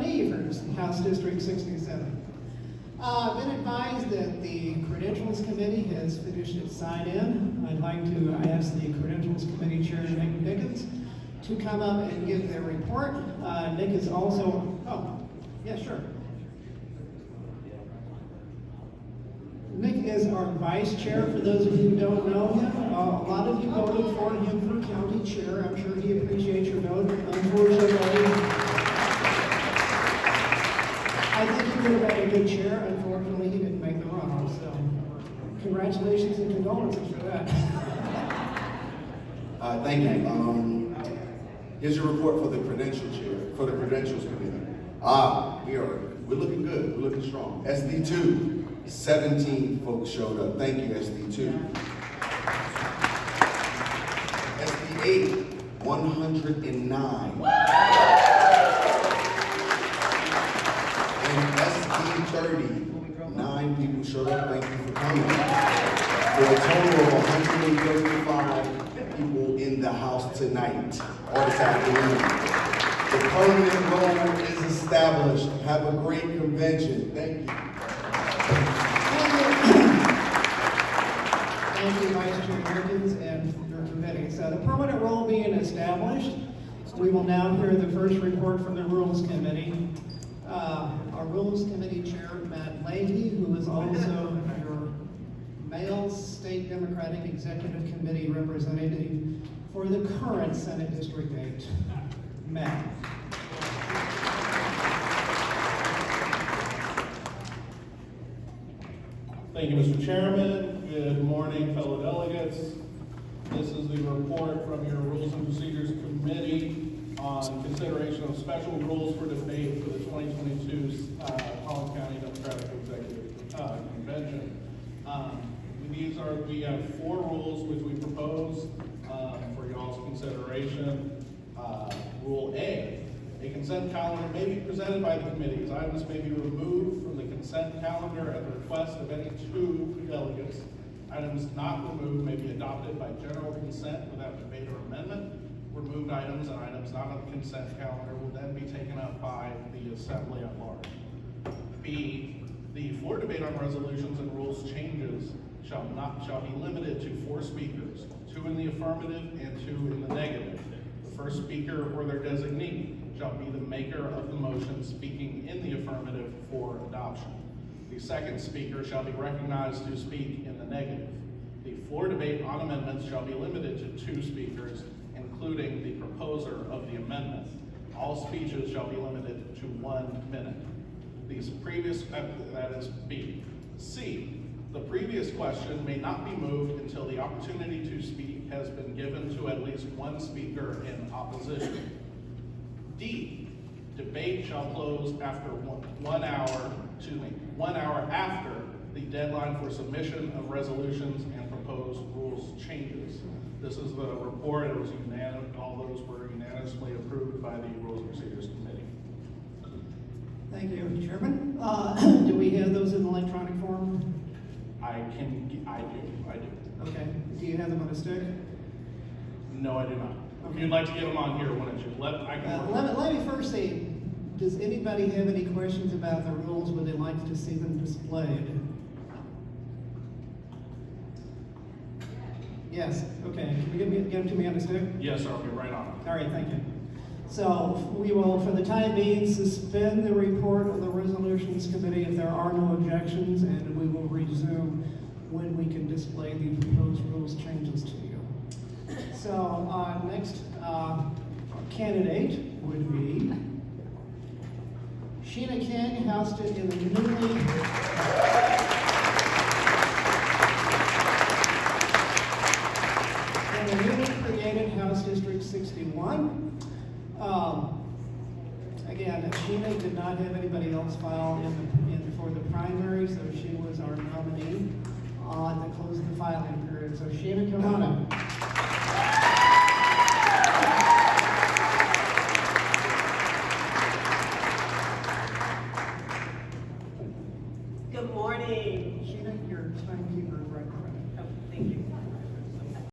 nominee for House District 67. I've been advised that the Credentials Committee has finished its sign-in. I'd like to ask the Credentials Committee Chair, Nick Dickens, to come up and give their report. Nick is also, yeah, sure. Nick is our vice chair, for those of you who don't know him. A lot of you voted for him for county chair. I'm sure he appreciates your vote. Unfortunately, I think he would have been a good chair. Unfortunately, he didn't make the runoff, so congratulations and condolences for that. Thank you. Here's your report for the credential chair, for the credentials committee. We're looking good, we're looking strong. SD2, 17 folks showed up. Thank you, SD2. SD8, 109. And SD30, 9 people showed up. Thank you for coming. For a total of 135 people in the house tonight, or this afternoon. The permanent role is established. Have a great convention. Thank you. Thank you, Vice Chair Perkins and your committee. So the permanent role being established, we will now hear the first report from the Rules Committee. Our Rules Committee Chair, Matt Leahy, who is also your male State Democratic Executive Committee representative for the current Senate District 8. Matt. Thank you, Mr. Chairman. Good morning, fellow delegates. This is the report from your Rules and Procedures Committee on consideration of special rules for debate for the 2022 Collin County Democratic Executive Convention. We have 4 rules which we propose for y'all's consideration. Rule A consent calendar may be presented by the committee as items may be removed from the consent calendar at the request of any 2 delegates. Items not removed may be adopted by general consent without debate or amendment. Removed items and items not on the consent calendar will then be taken up by the assembly at large. B, the floor debate on resolutions and rules changes shall be limited to 4 speakers, 2 in the affirmative and 2 in the negative. The first speaker or their designee shall be the maker of the motion speaking in the affirmative for adoption. The second speaker shall be recognized to speak in the negative. The floor debate on amendments shall be limited to 2 speakers, including the proposer of the amendment. All speeches shall be limited to 1 minute. That is B. C, the previous question may not be moved until the opportunity to speak has been given to at least 1 speaker in opposition. D, debate shall close after 1 hour after the deadline for submission of resolutions and proposed rules changes. This is the report. It was unanimous. All those were unanimously approved by the Rules and Procedures Committee. Thank you, Chairman. Do we have those in electronic form? I do. Okay. Do you have them on a stick? No, I do not. Okay. If you'd like to get them on here, why don't you? Let me first say, does anybody have any questions about the rules? Would they like to see them displayed? Yes, okay. Can you get them to me on a stick? Yes, sir. I'll be right on. All right, thank you. So we will, for the time being, suspend the report of the Resolutions Committee if there are no objections, and we will resume when we can display the proposed rules changes to you. So next candidate would be Sheena King, housed in the newly created House District 61. Again, Sheena did not have anybody else file for the primary, so she was our nominee on the close of the filing period. So Sheena, come on up.